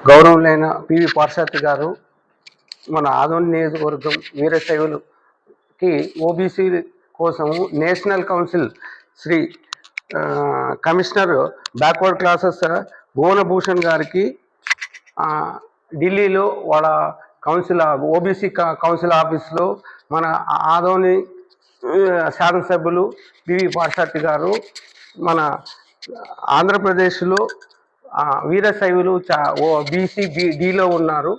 గౌరవులైన PV పార్సార్థి గారు మన ఆదోని నియోజకవర్గం వీరశైవులకి ఓబీసీ కోసము national council Shri commissioner backward classes Bhuvanabhushan గారికి ఢిల్లీలో వాళ్ళ కౌన్సిల్ ఓబీసీ కౌన్సిల్ ఆఫీస్లో మన ఆదోని శాసనసభ్యులు పివి పార్సార్థి గారు మన ఆంధ్రప్రదేశ్లో వీరశైవులు బీసీ డీలో ఉన్నారు.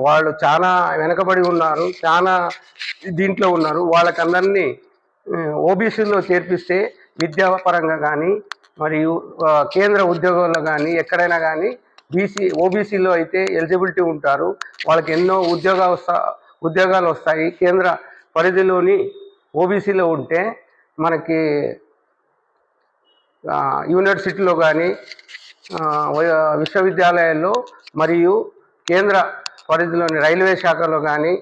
వాళ్ళు చాలా వెనకబడి ఉన్నారు, చాలా దీంట్లో ఉన్నారు. వాళ్ళకందరినీ ఓబీసీలో చేర్పిస్తే విద్యాపరంగా కానీ మరియు కేంద్ర ఉద్యోగాల్లో కానీ ఎక్కడైనా కానీ ఓబీసీలో అయితే ఎలిజిబిలిటీ ఉంటారు. వాళ్ళకి ఎన్నో ఉద్యోగాలు వస్తాయి. కేంద్ర పరిధిలోని ఓబీసీలో ఉంటే మనకి యూనివర్సిటీలో కానీ విశ్వవిద్యాలయాల్లో మరియు కేంద్ర పరిధిలోని రైల్వే శాఖలో కానీ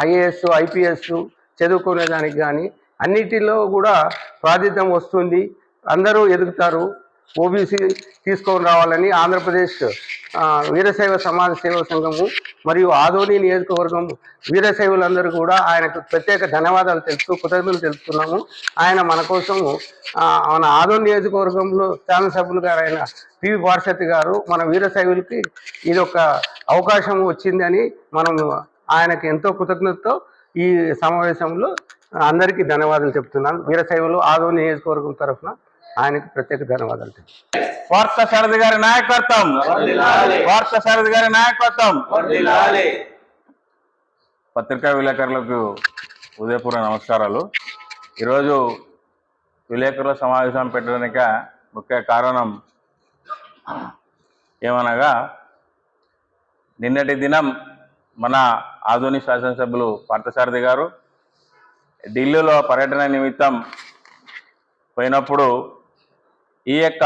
ఐఏఎస్ ఐపీఎస్ చదువుకునేదానికి కానీ అన్నిటిలో కూడా ప్రాతినిధ్యం వస్తుంది. అందరూ ఎదుగుతారు. ఓబీసీ తీసుకొని రావాలని ఆంధ్రప్రదేశ్ వీరశైవ సమాజ సేవా సంఘము మరియు ఆదోని నియోజకవర్గం వీరశైవులందరూ కూడా ఆయనకు ప్రత్యేక ధన్యవాదాలు కృతజ్ఞతలు తెలుపుతున్నాము. ఆయన మన కోసము మన ఆదోని నియోజకవర్గంలో శాసనసభ్యులు గారు అయిన పివి పార్సార్థి గారు మన వీరశైవులకి ఇది ఒక అవకాశం వచ్చిందని మనము ఆయనకు ఎంతో కృతజ్ఞతతో ఈ సమావేశంలో అందరికీ ధన్యవాదాలు చెప్తున్నాను. వీరశైవులు ఆదోని నియోజకవర్గం తరఫున ఆయనకు ప్రత్యేక ధన్యవాదాలు చెప్తున్నాను. పార్థసారథి గారి నాయకత్వం, పార్థసారథి గారి నాయకత్వం. పత్రికా విలేకరులకు ఉదయపూర్వ నమస్కారాలు. ఈరోజు విలేకరుల సమావేశం పెట్టడానికి ముఖ్య కారణం ఏమనగా నిన్నటి దినం మన ఆదోని శాసనసభ్యులు పార్థసారథి గారు ఢిల్లీలో పర్యటన నిమిత్తం పోయినప్పుడు ఈ యొక్క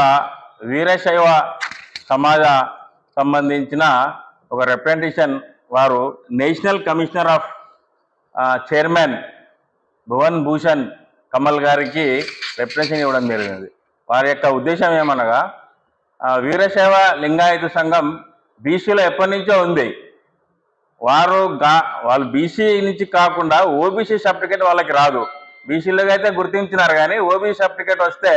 వీరశైవ సమాజ సంబంధించిన ఒక రిప్రజెంటేషన్ వారు national commissioner of chairman Bhuvan Bhushan Kamal గారికి రిప్రజెంటేషన్ ఇవ్వడం జరిగినది. వారి యొక్క ఉద్దేశం ఏమనగా వీరశైవ లింగాయత సంఘం బీసీలో ఎప్పటి నుంచో ఉంది. వాళ్ళు బీసీ నుంచి కాకుండా ఓబీసీ సర్టిఫికేట్ వాళ్ళకి రాదు. బీసీలుగా అయితే గుర్తించినారు కానీ ఓబీసీ సర్టిఫికేట్ వస్తే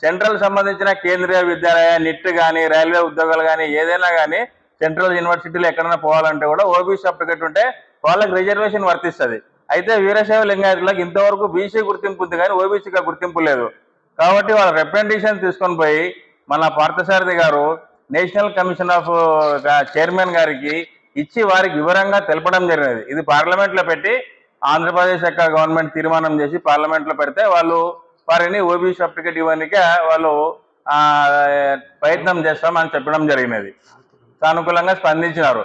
సెంట్రల్ సంబంధించిన కేంద్రీయ విద్యాలయ నిట్ కానీ రైల్వే ఉద్యోగాలు కానీ ఏదైనా కానీ సెంట్రల్ యూనివర్సిటీలో ఎక్కడైనా పోవాలంటే కూడా ఓబీసీ సర్టిఫికేట్ ఉంటే వాళ్ళకి రిజర్వేషన్ వర్తిస్తుంది. అయితే వీరశైవ లింగాయతులకు ఇంతవరకు బీసీ గుర్తింపు ఉంది కానీ ఓబీసీగా గుర్తింపు లేదు. కాబట్టి వాళ్ళ రిప్రజెంటేషన్ తీసుకొని పోయి మన పార్థసారథి గారు నేషనల్ కమిషన్ ఆఫ్ చైర్మన్ గారికి ఇచ్చి వారికి వివరంగా తెలపడం జరిగినది. ఇది పార్లమెంట్లో పెట్టి ఆంధ్రప్రదేశ్ యొక్క గవర్నమెంట్ తీర్మానం చేసి పార్లమెంట్లో పెడితే వాళ్ళు వారిని ఓబీసీ సర్టిఫికేట్ ఇవ్వడానికి వాళ్ళు ప్రయత్నం చేస్తామని చెప్పడం జరిగినది. సానుకూలంగా స్పందించినారు.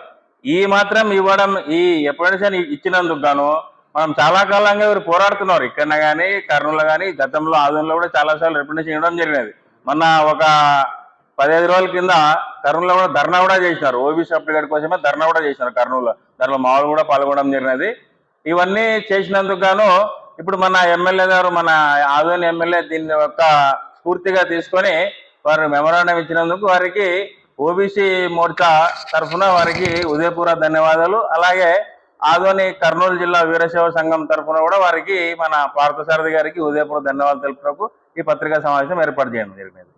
ఈ మాత్రం ఇవ్వడం ఈ రిప్రజెంటేషన్ ఇచ్చినందుకు గాను మనం చాలా కాలంగా వీరు పోరాడుతున్నారు. ఇక్కడ కానీ కర్నూలు కానీ గతంలో ఆదోనిలో కూడా చాలాసార్లు రిప్రజెంటేషన్ ఇవ్వడం జరిగినది. మొన్న ఒక 15 రోజుల కింద కర్నూలులో కూడా ధర్నా కూడా చేసినారు. ఓబీసీ సర్టిఫికేట్ కోసమే ధర్నా కూడా చేసినారు కర్నూలులో. దాంట్లో మామూలు కూడా పాల్గొనడం జరిగినది. ఇవన్నీ చేసినందుకు గాను ఇప్పుడు మన ఎమ్మెల్యే గారు మన ఆదోని ఎమ్మెల్యే దీన్ని యొక్క స్ఫూర్తిగా తీసుకొని వారు మెమరాండం ఇచ్చినందుకు వారికి ఓబీసీ మోర్చా తరఫున వారికి ఉదయపూర్వ ధన్యవాదాలు. అలాగే ఆదోని కర్నూలు జిల్లా వీరశైవ సంఘం తరఫున కూడా వారికి మన పార్థసారథి గారికి ఉదయపూర్వ ధన్యవాదాలు తెలుపుటకు ఈ పత్రికా సమావేశం ఏర్పాటు చేయడం జరిగినది.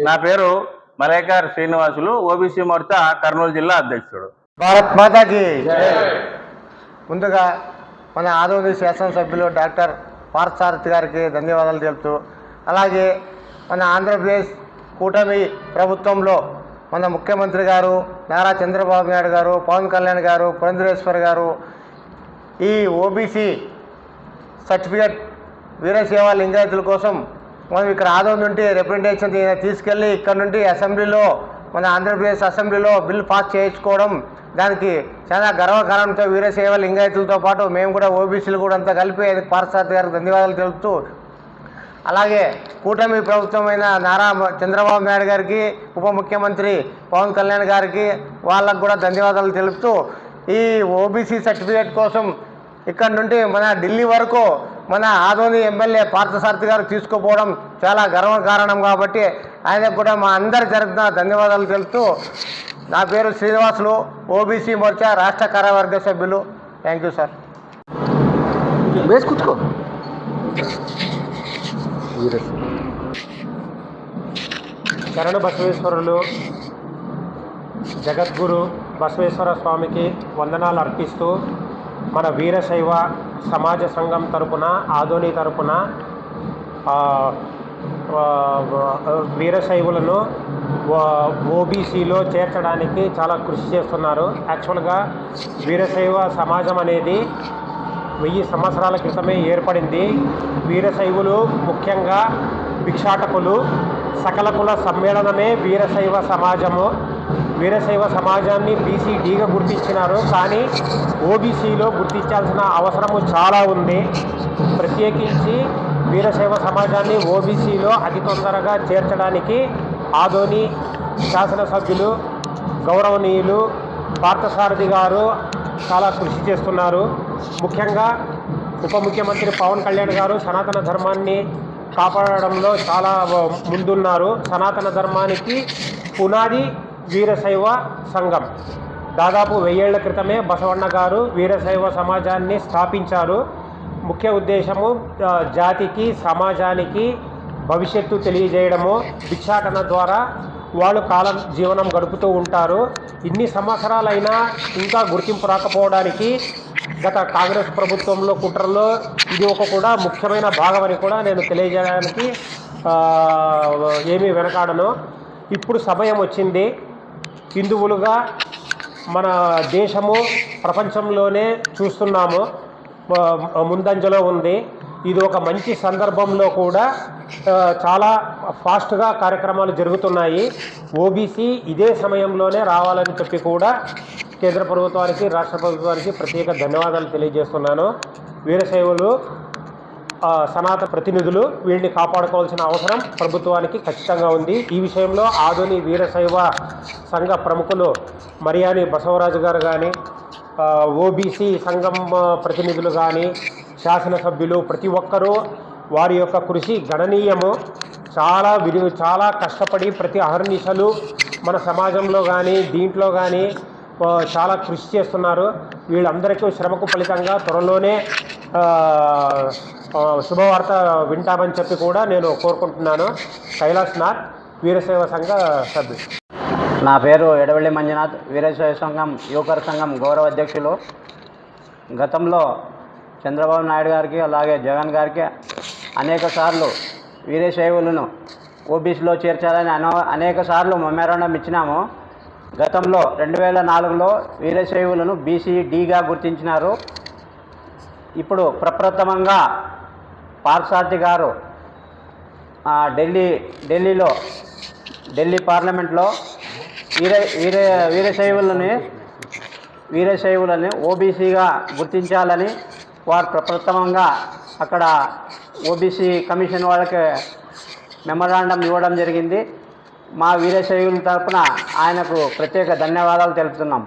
నా పేరు మలైకార్ శ్రీనివాసులు, ఓబీసీ మోర్చా కర్నూలు జిల్లా అధ్యక్షుడు. భారత్ మాతాకి ముందుగా మన ఆదోని శాసనసభ్యులు డాక్టర్ పార్థసారథి గారికి ధన్యవాదాలు తెలుపుతూ, అలాగే మన ఆంధ్రప్రదేశ్ కూటమి ప్రభుత్వంలో మన ముఖ్యమంత్రి గారు నారా చంద్రబాబు నాయుడు గారు, పవన్ కళ్యాణ్ గారు, పురంధరేశ్వర్ గారు ఈ ఓబీసీ సర్టిఫికేట్ వీరశైవ లింగాయతుల కోసం మనం ఇక్కడ ఆదోని నుండి రిప్రజెంటేషన్ తీసుకెళ్ళి ఇక్కడ నుండి అసెంబ్లీలో మన ఆంధ్రప్రదేశ్ అసెంబ్లీలో బిల్ పాస్ చేయించుకోవడం దానికి చాలా గర్వకారణంతో వీరశైవ లింగాయతులతో పాటు మేము కూడా ఓబీసీలు కూడా అంతా కలిపి పార్థసారథి గారికి ధన్యవాదాలు తెలుపుతూ, అలాగే కూటమి ప్రభుత్వమైన నారా చంద్రబాబు నాయుడు గారికి, ఉప ముఖ్యమంత్రి పవన్ కళ్యాణ్ గారికి వాళ్ళకు కూడా ధన్యవాదాలు తెలుపుతూ, ఈ ఓబీసీ సర్టిఫికేట్ కోసం ఇక్కడ నుండి మన ఢిల్లీ వరకు మన ఆదోని ఎమ్మెల్యే పార్థసారథి గారు తీసుకుపోవడం చాలా గర్వకారణం కాబట్టి ఆయనకు కూడా మా అందరి తరఫున ధన్యవాదాలు తెలుపుతూ, నా పేరు శ్రీనివాసులు, ఓబీసీ మోర్చా రాష్ట్ర కార్యవర్గ సభ్యులు. Thank you sir. బేస్ కూర్చుకో. శరణ బసవేశ్వరులు జగద్గురు బసవేశ్వర స్వామికి వందనాలు అర్పిస్తూ, మన వీరశైవ సమాజ సంఘం తరపున, ఆదోని తరపున వీరశైవులను ఓబీసీలో చేర్చడానికి చాలా కృషి చేస్తున్నారు. యాక్చువల్గా వీరశైవ సమాజం అనేది 1000 సంవత్సరాల క్రితమే ఏర్పడింది. వీరశైవులు ముఖ్యంగా భిక్షాటకులు, సకల కుల సమ్మేళనమే వీరశైవ సమాజము. వీరశైవ సమాజాన్ని బీసీడీగా గుర్తించినారు, కానీ ఓబీసీలో గుర్తించాల్సిన అవసరము చాలా ఉంది. ప్రత్యేకించి వీరశైవ సమాజాన్ని ఓబీసీలో అతి తొందరగా చేర్చడానికి ఆదోని శాసనసభ్యులు గౌరవనీయులు పార్థసారథి గారు చాలా కృషి చేస్తున్నారు. ముఖ్యంగా ఉప ముఖ్యమంత్రి పవన్ కళ్యాణ్ గారు సనాతన ధర్మాన్ని కాపాడడంలో చాలా ముందున్నారు. సనాతన ధర్మానికి పునాది వీరశైవ సంఘం. దాదాపు 1000 ఏళ్ల క్రితమే బసవಣ್ణ గారు వీరశైవ సమాజాన్ని స్థాపించారు. ముఖ్య ఉద్దేశము జాతికి, సమాజానికి భవిష్యత్తు తెలియజేయడము. భిక్షాటన ద్వారా వాళ్ళు జీవనం గడుపుతూ ఉంటారు. ఇన్ని సంవత్సరాలైనా ఇంకా గుర్తింపు రాకపోవడానికి గత కాంగ్రెస్ ప్రభుత్వంలో కుట్రలో ఇది కూడా ముఖ్యమైన భాగమని కూడా నేను తెలియజేయడానికి ఏమీ వెనకాడను. ఇప్పుడు సమయం వచ్చింది. హిందువులుగా మన దేశము ప్రపంచంలోనే చూస్తున్నాము, ముందంజలో ఉంది. ఇది ఒక మంచి సందర్భంలో కూడా చాలా ఫాస్ట్గా కార్యక్రమాలు జరుగుతున్నాయి. ఓబీసీ ఇదే సమయంలోనే రావాలని చెప్పి కూడా కేంద్ర ప్రభుత్వానికి, రాష్ట్ర ప్రభుత్వానికి ప్రత్యేక ధన్యవాదాలు తెలియజేస్తున్నాను. వీరశైవులు సనాతన ప్రతినిధులు వీళ్ళని కాపాడుకోవాల్సిన అవసరం ప్రభుత్వానికి ఖచ్చితంగా ఉంది. ఈ విషయంలో ఆదోని వీరశైవ సంఘ ప్రముఖులు మరియాని బసవరాజు గారు కానీ, ఓబీసీ సంఘం ప్రతినిధులు కానీ, శాసనసభ్యులు ప్రతి ఒక్కరూ వారి యొక్క కృషి గణనీయము. చాలా కష్టపడి ప్రతి అహర్నిశలు మన సమాజంలో కానీ దీంట్లో కానీ చాలా కృషి చేస్తున్నారు. వీళ్ళందరికీ శ్రమకు ఫలితంగా త్వరలోనే శుభవార్త వింటామని చెప్పి కూడా నేను కోరుకుంటున్నాను. కైలాస్ నాథ్, వీరశైవ సంఘ సభ్యుడు. నా పేరు ఎడవల్లి మంజునాథ్, వీరశైవ సంఘం యువకర సంఘం గౌరవ అధ్యక్షులు. గతంలో చంద్రబాబు నాయుడు గారికి అలాగే జగన్ గారికి అనేక సార్లు వీరశైవులను ఓబీసీలో చేర్చాలని అనేక సార్లు మెమోరాండం ఇచ్చినాము. గతంలో 2004లో వీరశైవులను బీసీడీగా గుర్తించినారు. ఇప్పుడు ప్రప్రథమంగా పార్థసారథి గారు ఢిల్లీ పార్లమెంట్లో వీరశైవులని ఓబీసీగా గుర్తించాలని వారు ప్రప్రథమంగా అక్కడ ఓబీసీ కమిషన్ వాళ్ళకి మెమోరాండం ఇవ్వడం జరిగింది. మా వీరశైవుల తరపున ఆయనకు ప్రత్యేక ధన్యవాదాలు తెలుపుతున్నాం.